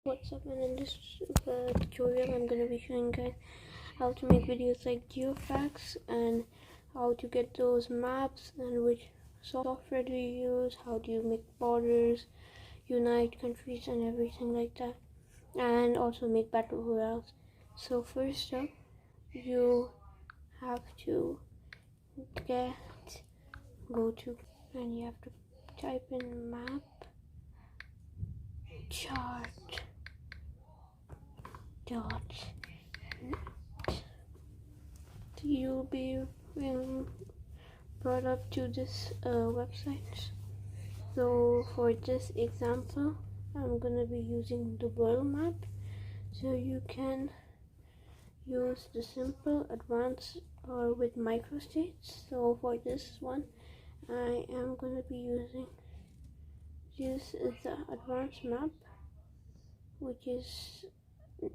What's up, and in this tutorial I'm going to be showing guys how to make videos like geofacts and how to get those maps and which software do you use, how do you make borders, unite countries and everything like that, and also make battle royales. So first up, you have to go to and you have to type in map chart dot. You'll be brought up to this website. So for this example, I'm gonna be using the world map. So you can use the simple, advanced, or with microstates. So for this one, I am gonna be using this is the advanced map, which is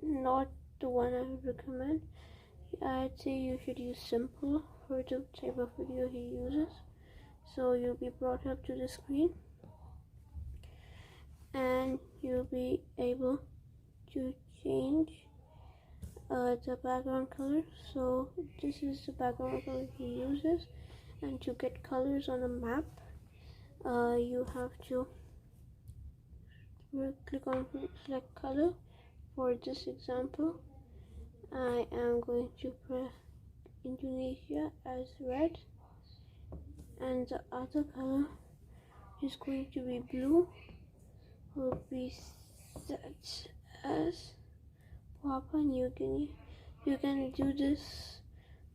not the one I would recommend. I'd say you should use simple for the type of video he uses. So you'll be brought up to the screen and you'll be able to change the background color. So this is the background color he uses, and to get colors on a map, you have to click on select color. For this example, I am going to press Indonesia as red, and the other color is going to be blue, will be set as Papua New Guinea. You can do this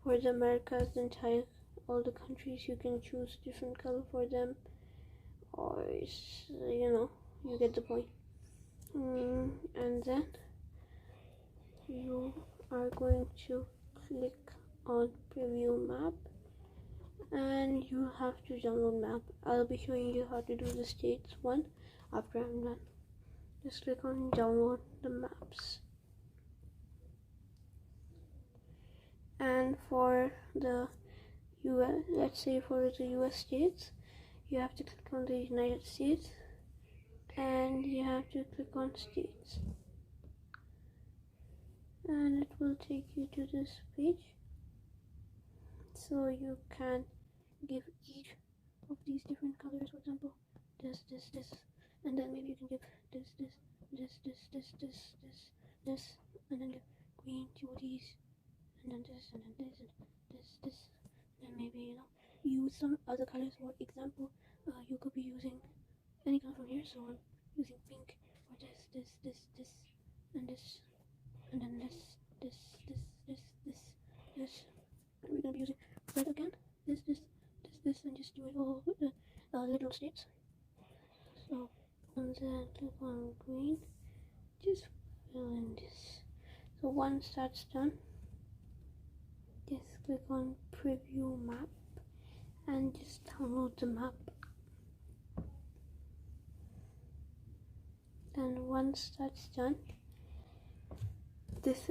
for the Americas, all the countries. You can choose different color for them, or you get the point. And then you are going to click on preview map, and you have to download map. I'll be showing you how to do the states one after I'm done. Just click on download the maps. And for the US, let's say for the US states, you have to click on the United States and you have to click on states, and it will take you to this page. So you can give each of these different colors, for example this, and then maybe you can give this, and then give green to these, and then this, and then this, and then maybe use some other colors. For example, you could be using any color from here, so I'm using pink for this, and this, and then this, and we're gonna be using red again, this, and just do it all with the little states. So, and then click on green, just fill in this. So once that's done, just click on preview map and just download the map. And once that's done, this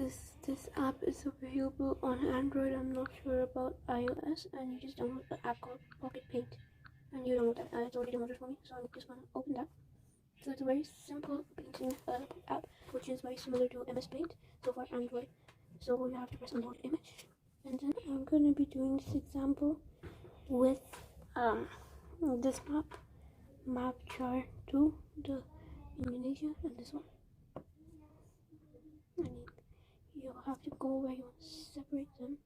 app is available on Android. I'm not sure about iOS, and you just download the app called Pocket Paint, and you download that. It's already downloaded for me, so I'm just gonna open that. So it's a very simple painting app, which is very similar to MS Paint, so for Android. So you have to press download image, and then I'm gonna be doing this example with this map chart to the Indonesia, and this one. You have to go where you want to separate them.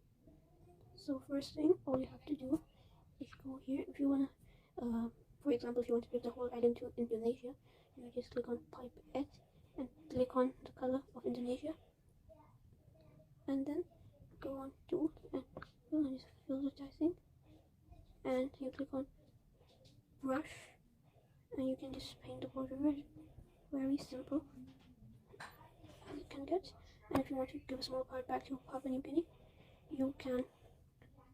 So first thing, all you have to do is go here. If you wanna, for example, if you want to give the whole island to Indonesia, you just click on type it and click on the color of Indonesia, and then go on tool and go on just filterizing, and you click on brush, and you can just paint the border red. Very simple as it can get. And if you want to give a small part back to Papua New Guinea, you can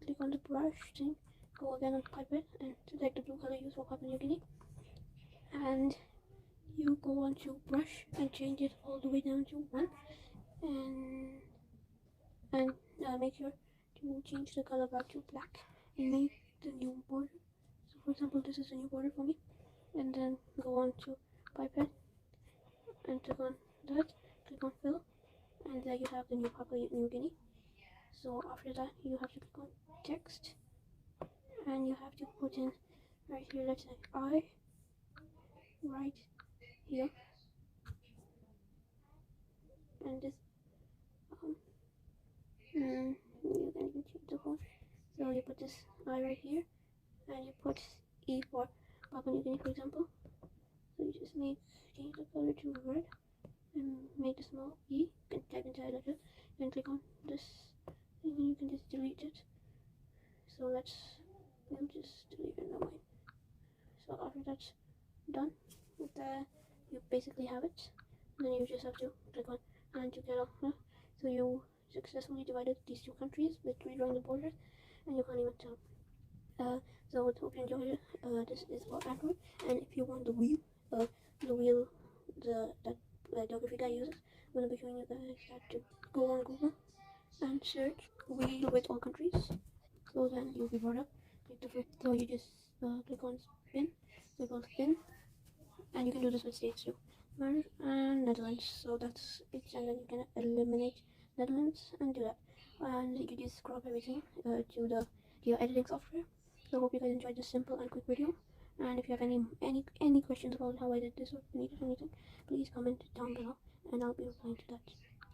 click on the brush thing, go again on pipette and select the blue color used for Papua New Guinea, and you go on to brush and change it all the way down to 1, and make sure to change the color back to black and make the new border. So for example, this is a new border for me, and then go on to pipette and click on that, click on fill, and there you have the new Papua New Guinea. So after that you have to click on text, and you have to put in right here, let's say I right here, and this you can even change the whole. So you put this I right here, and you put E for Papua New Guinea, for example. So you just change the color to red and make the small E. You can type inside like that, and click on this thing, and you can just delete it. So we'll just delete it that way. So after that's done with that, you basically have it. And then you just have to click on and to get off. So you successfully divided these two countries with redrawing the borders, and you can't even tell. So I hope you enjoyed it. This is for Android, and if you want the wheel that geography guy uses, I'm gonna be showing you guys that to go on Google and search wheel with all countries. So then you'll be brought up like the first. So you just click on spin, and you can do this with states too. And Netherlands. So that's it, and then you can eliminate Netherlands and do that. And you just crop everything to your editing software. So I hope you guys enjoyed this simple and quick video. And if you have any questions about how I did this or if you needed anything, please comment down below, and I'll be replying to that.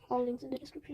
All links in the description.